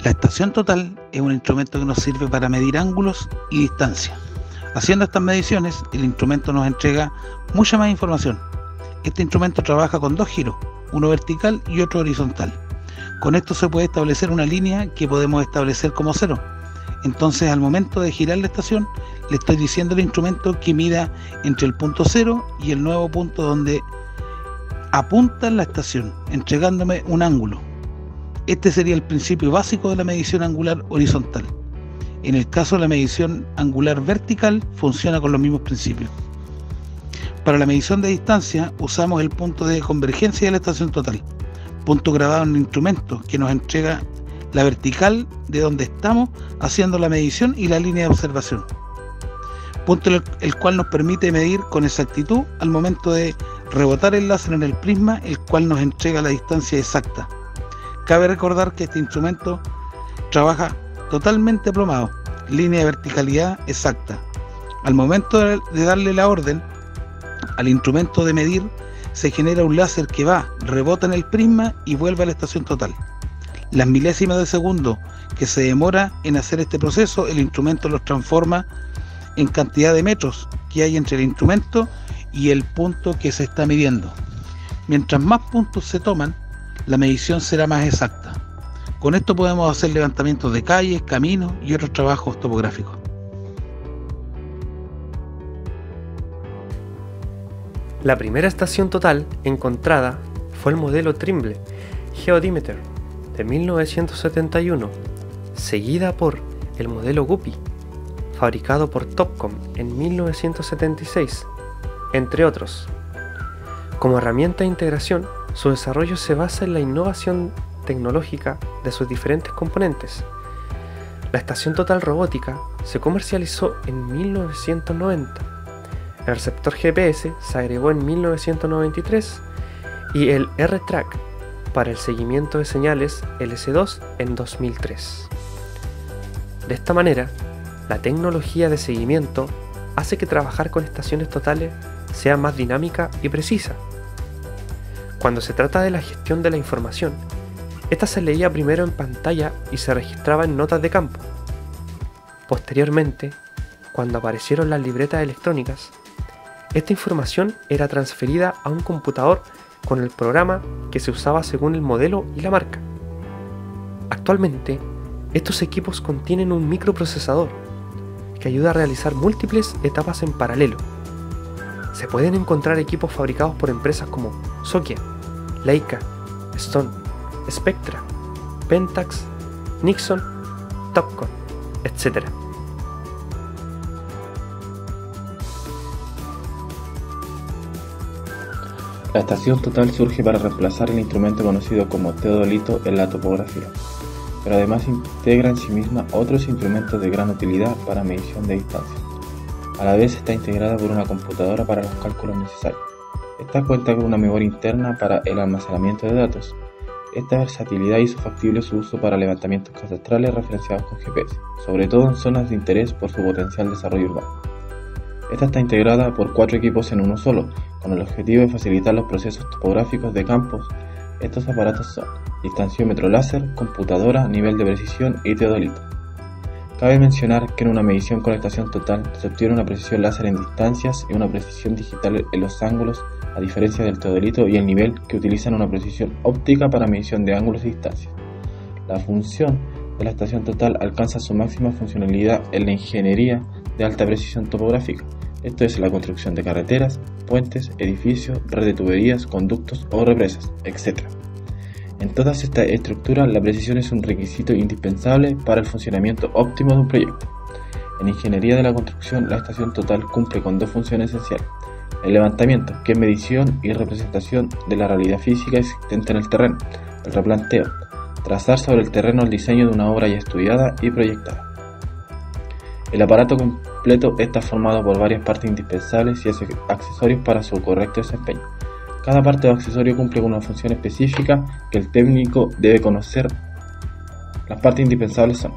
La estación total es un instrumento que nos sirve para medir ángulos y distancia. Haciendo estas mediciones, el instrumento nos entrega mucha más información. Este instrumento trabaja con dos giros, uno vertical y otro horizontal. Con esto se puede establecer una línea que podemos establecer como cero. Entonces, al momento de girar la estación, le estoy diciendo al instrumento que mida entre el punto cero y el nuevo punto donde apunta la estación, entregándome un ángulo. Este sería el principio básico de la medición angular horizontal. En el caso de la medición angular vertical, funciona con los mismos principios. Para la medición de distancia, usamos el punto de convergencia de la estación total, punto grabado en el instrumento que nos entrega la vertical de donde estamos haciendo la medición y la línea de observación. Punto el cual nos permite medir con exactitud al momento de rebotar el láser en el prisma, el cual nos entrega la distancia exacta. Cabe recordar que este instrumento trabaja totalmente aplomado, línea de verticalidad exacta. Al momento de darle la orden al instrumento de medir, se genera un láser que va, rebota en el prisma y vuelve a la estación total. Las milésimas de segundo que se demora en hacer este proceso, el instrumento los transforma en cantidad de metros que hay entre el instrumento y el punto que se está midiendo. Mientras más puntos se toman, la medición será más exacta. Con esto podemos hacer levantamientos de calles, caminos y otros trabajos topográficos. La primera estación total encontrada fue el modelo Trimble Geodimeter de 1971, seguida por el modelo Guppy, fabricado por Topcom en 1976, entre otros. Como herramienta de integración, su desarrollo se basa en la innovación tecnológica de sus diferentes componentes. La estación total robótica se comercializó en 1990. El receptor GPS se agregó en 1993 y el R-Track para el seguimiento de señales LC2 en 2003. De esta manera, la tecnología de seguimiento hace que trabajar con estaciones totales sea más dinámica y precisa. Cuando se trata de la gestión de la información, esta se leía primero en pantalla y se registraba en notas de campo. Posteriormente, cuando aparecieron las libretas electrónicas, esta información era transferida a un computador con el programa que se usaba según el modelo y la marca. Actualmente, estos equipos contienen un microprocesador que ayuda a realizar múltiples etapas en paralelo. Se pueden encontrar equipos fabricados por empresas como Nokia, Leica, Stone, Spectra, Pentax, Nixon, Topcon, etc. La estación total surge para reemplazar el instrumento conocido como teodolito en la topografía, pero además integra en sí misma otros instrumentos de gran utilidad para medición de distancia. A la vez está integrada por una computadora para los cálculos necesarios. Esta cuenta con una memoria interna para el almacenamiento de datos. Esta versatilidad hizo factible su uso para levantamientos cadastrales referenciados con GPS, sobre todo en zonas de interés por su potencial desarrollo urbano. Esta está integrada por 4 equipos en uno solo, con el objetivo de facilitar los procesos topográficos de campos. Estos aparatos son distanciómetro láser, computadora, nivel de precisión y teodolito. Cabe mencionar que en una medición con estación total se obtiene una precisión láser en distancias y una precisión digital en los ángulos, a diferencia del teodolito y el nivel, que utilizan una precisión óptica para medición de ángulos y distancias. La función de la estación total alcanza su máxima funcionalidad en la ingeniería de alta precisión topográfica, esto es la construcción de carreteras, puentes, edificios, red de tuberías, conductos o represas, etc. En todas estas estructuras, la precisión es un requisito indispensable para el funcionamiento óptimo de un proyecto. En ingeniería de la construcción, la estación total cumple con 2 funciones esenciales: el levantamiento, que es medición y representación de la realidad física existente en el terreno; el replanteo, trazar sobre el terreno el diseño de una obra ya estudiada y proyectada. El aparato completo está formado por varias partes indispensables y accesorios para su correcto desempeño. Cada parte o accesorio cumple con una función específica que el técnico debe conocer. Las partes indispensables son: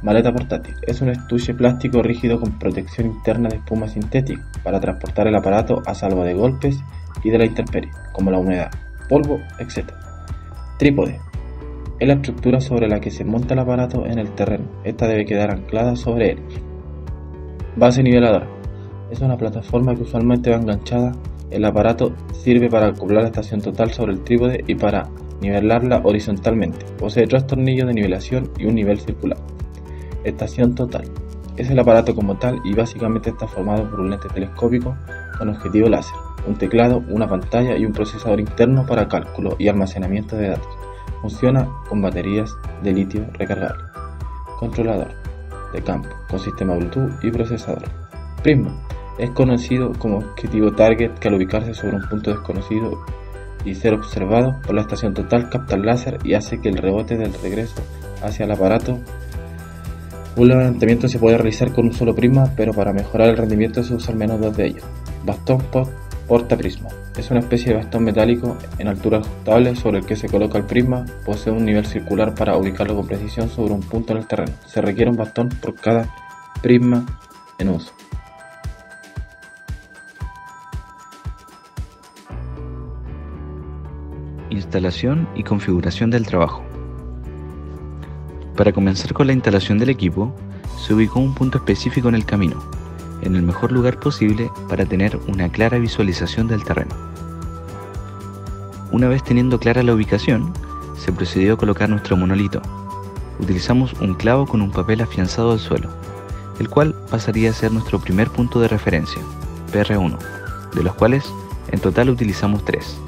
maleta portátil. Es un estuche plástico rígido con protección interna de espuma sintética para transportar el aparato a salvo de golpes y de la intemperie, como la humedad, polvo, etc. Trípode. es la estructura sobre la que se monta el aparato en el terreno. Esta debe quedar anclada sobre él. Base niveladora. Es una plataforma que usualmente va enganchada. El aparato sirve para acoplar la estación total sobre el trípode y para nivelarla horizontalmente. Posee 3 tornillos de nivelación y un nivel circular. Estación total. Es el aparato como tal y básicamente está formado por un lente telescópico con objetivo láser, un teclado, una pantalla y un procesador interno para cálculo y almacenamiento de datos. Funciona con baterías de litio recargable. Controlador de campo con sistema Bluetooth y procesador. Prisma. Es conocido como objetivo target que al ubicarse sobre un punto desconocido y ser observado por la estación total capta el láser y hace que el rebote del regreso hacia el aparato. Un levantamiento se puede realizar con un solo prisma, pero para mejorar el rendimiento se usa al menos 2 de ellos. Bastón porta-prisma. Es una especie de bastón metálico en altura ajustable sobre el que se coloca el prisma. Posee un nivel circular para ubicarlo con precisión sobre un punto en el terreno. Se requiere un bastón por cada prisma en uso. Instalación y configuración del trabajo. Para comenzar con la instalación del equipo, se ubicó un punto específico en el camino, en el mejor lugar posible para tener una clara visualización del terreno. Una vez teniendo clara la ubicación, se procedió a colocar nuestro monolito. Utilizamos un clavo con un papel afianzado al suelo, el cual pasaría a ser nuestro primer punto de referencia, PR1, de los cuales en total utilizamos 3.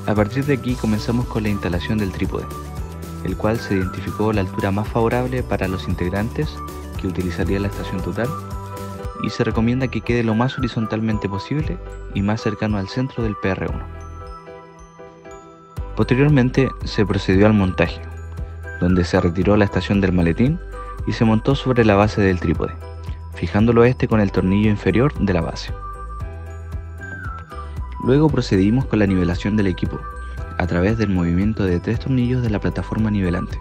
A partir de aquí comenzamos con la instalación del trípode, el cual se identificó la altura más favorable para los integrantes que utilizaría la estación total y se recomienda que quede lo más horizontalmente posible y más cercano al centro del PR1. Posteriormente se procedió al montaje, donde se retiró la estación del maletín y se montó sobre la base del trípode, fijándolo con el tornillo inferior de la base. Luego procedimos con la nivelación del equipo, a través del movimiento de 3 tornillos de la plataforma nivelante,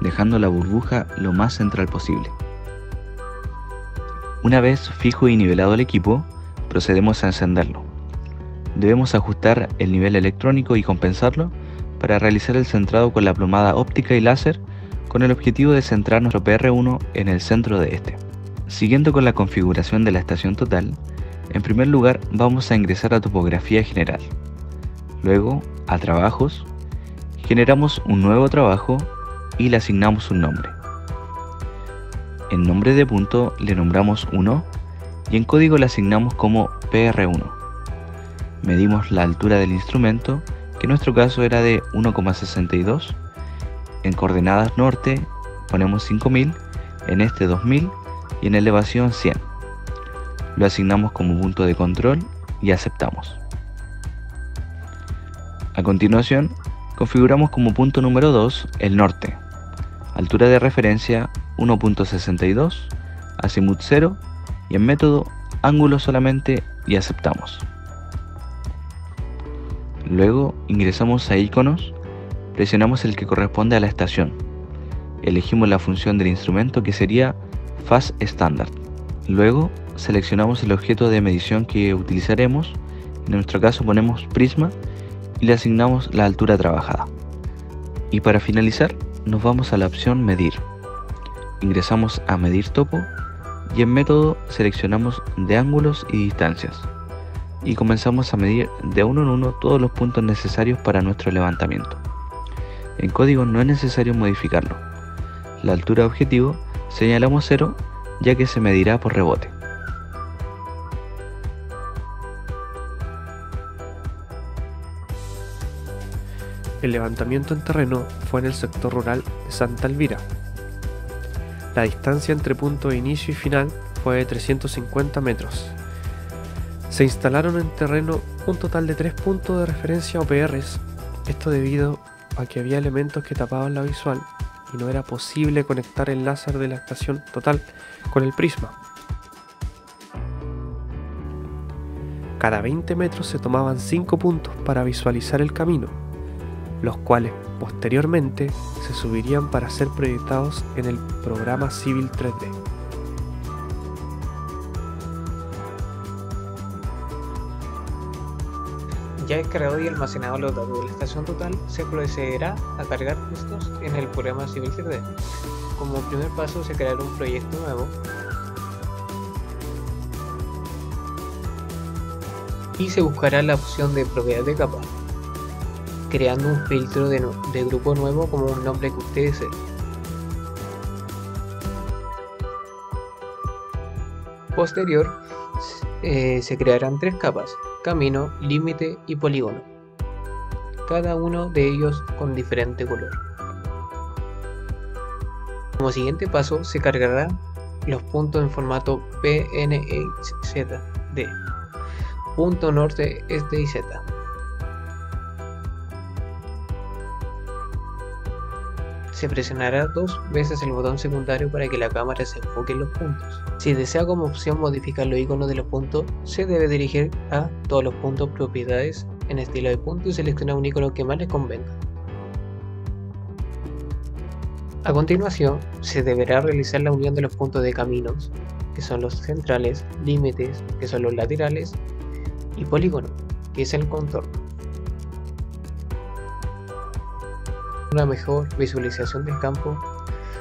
dejando la burbuja lo más central posible. Una vez fijo y nivelado el equipo, procedemos a encenderlo. Debemos ajustar el nivel electrónico y compensarlo para realizar el centrado con la plomada óptica y láser con el objetivo de centrar nuestro PR1 en el centro de este. Siguiendo con la configuración de la estación total, en primer lugar vamos a ingresar a topografía general. Luego a trabajos, generamos un nuevo trabajo y le asignamos un nombre. En nombre de punto le nombramos 1 y en código le asignamos como PR1. Medimos la altura del instrumento, que en nuestro caso era de 1,62. En coordenadas norte ponemos 5000, en este 2000 y en elevación 100. Lo asignamos como punto de control y aceptamos. A continuación, configuramos como punto número 2 el norte, altura de referencia 1.62, azimut 0 y en método ángulo solamente y aceptamos. Luego ingresamos a iconos, presionamos el que corresponde a la estación, elegimos la función del instrumento que sería Fast Standard. Luego seleccionamos el objeto de medición que utilizaremos, en nuestro caso ponemos prisma y le asignamos la altura trabajada. Y para finalizar nos vamos a la opción medir. Ingresamos a medir topo y en método seleccionamos de ángulos y distancias y comenzamos a medir de uno en uno todos los puntos necesarios para nuestro levantamiento. En código no es necesario modificarlo. La altura objetivo señalamos 0 ya que se medirá por rebote. El levantamiento en terreno fue en el sector rural de Santa Elvira. La distancia entre punto de inicio y final fue de 350 metros. Se instalaron en terreno un total de 3 puntos de referencia o PRs, esto debido a que había elementos que tapaban la visual y no era posible conectar el láser de la estación total con el prisma. Cada 20 metros se tomaban 5 puntos para visualizar el camino, los cuales posteriormente se subirían para ser proyectados en el programa Civil 3D. Ya descargado y almacenado los datos de la estación total, se procederá a cargar estos en el programa Civil 3D. Como primer paso se creará un proyecto nuevo y se buscará la opción de propiedad de capa, creando un filtro de grupo nuevo como un nombre que usted desee. Posterior, se crearán 3 capas: camino, límite y polígono, cada uno de ellos con diferente color. Como siguiente paso, se cargarán los puntos en formato PNXZ de punto norte, este y Z. Se presionará 2 veces el botón secundario para que la cámara se enfoque en los puntos. Si desea como opción modificar los iconos de los puntos, se debe dirigir a todos los puntos, propiedades, en estilo de punto y seleccionar un icono que más les convenga. A continuación, se deberá realizar la unión de los puntos de caminos, que son los centrales, límites, que son los laterales, y polígono, que es el contorno. Una mejor visualización del campo,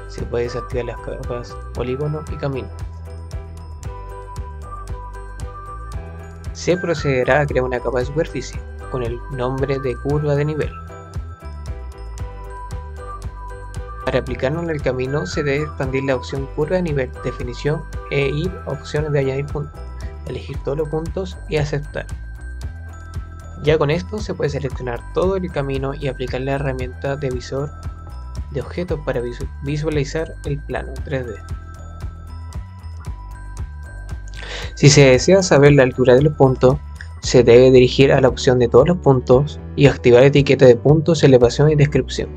se puede desactivar las capas polígono y camino. Se procederá a crear una capa de superficie con el nombre de curva de nivel. Para aplicarlo en el camino se debe expandir la opción curva de nivel, definición e ir a opciones de añadir puntos, elegir todos los puntos y aceptar. Ya con esto se puede seleccionar todo el camino y aplicar la herramienta de visor de objetos para visualizar el plano 3D. Si se desea saber la altura de los puntos, se debe dirigir a la opción de todos los puntos y activar etiqueta de puntos, elevación y descripción.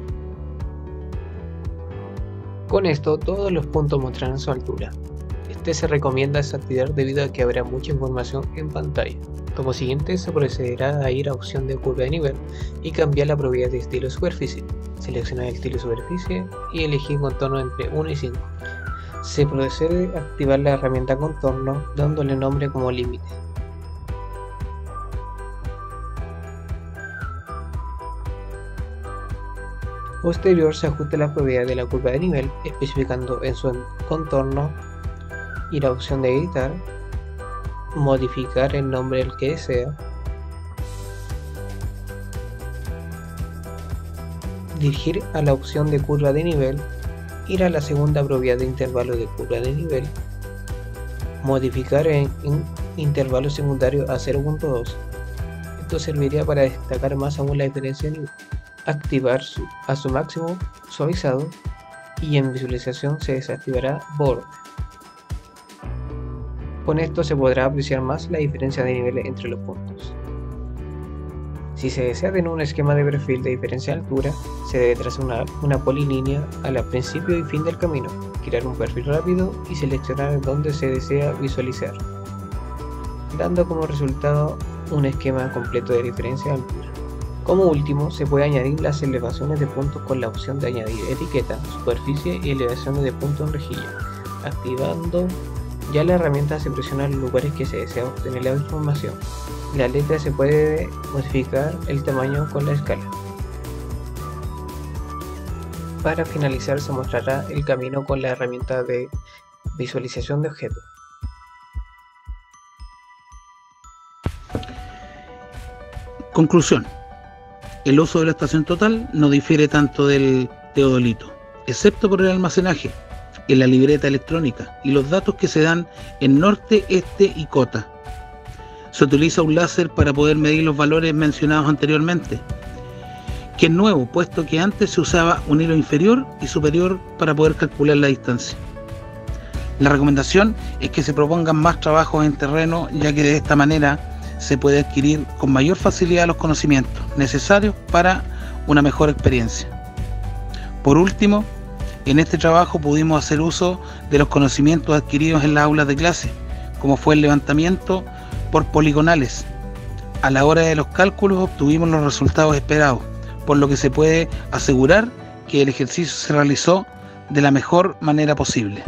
Con esto todos los puntos mostrarán su altura. Este se recomienda desactivar debido a que habrá mucha información en pantalla. Como siguiente se procederá a ir a opción de curva de nivel y cambiar la propiedad de estilo superficie. Seleccionar el estilo superficie y elegir contorno entre 1 y 5. Se procede a activar la herramienta contorno dándole nombre como límite. Posterior se ajusta la propiedad de la curva de nivel especificando en su contorno, ir a opción de editar, modificar el nombre del que desea, dirigir a la opción de curva de nivel, ir a la segunda propiedad de intervalo de curva de nivel, modificar en intervalo secundario a 0.2. Esto serviría para destacar más aún la diferencia de nivel. Activar a su máximo suavizado y en visualización se desactivará borde. Con esto se podrá apreciar más la diferencia de niveles entre los puntos. Si se desea tener un esquema de perfil de diferencia de altura, se debe trazar una polilínea al principio y fin del camino, crear un perfil rápido y seleccionar dónde se desea visualizar, dando como resultado un esquema completo de diferencia de altura. Como último, se puede añadir las elevaciones de puntos con la opción de añadir etiqueta, superficie y elevaciones de puntos en rejilla. Activando ya la herramienta se presiona los lugares que se desea obtener la información. La letra se puede modificar el tamaño con la escala. Para finalizar se mostrará el camino con la herramienta de visualización de objetos. Conclusión. El uso de la estación total no difiere tanto del teodolito, excepto por el almacenaje en la libreta electrónica y los datos que se dan en norte, este y cota. Se utiliza un láser para poder medir los valores mencionados anteriormente, que es nuevo, puesto que antes se usaba un hilo inferior y superior para poder calcular la distancia. La recomendación es que se propongan más trabajos en terreno, ya que de esta manera se puede adquirir con mayor facilidad los conocimientos necesarios para una mejor experiencia. Por último, en este trabajo pudimos hacer uso de los conocimientos adquiridos en las aulas de clase, como fue el levantamiento por poligonales. A la hora de los cálculos obtuvimos los resultados esperados, por lo que se puede asegurar que el ejercicio se realizó de la mejor manera posible.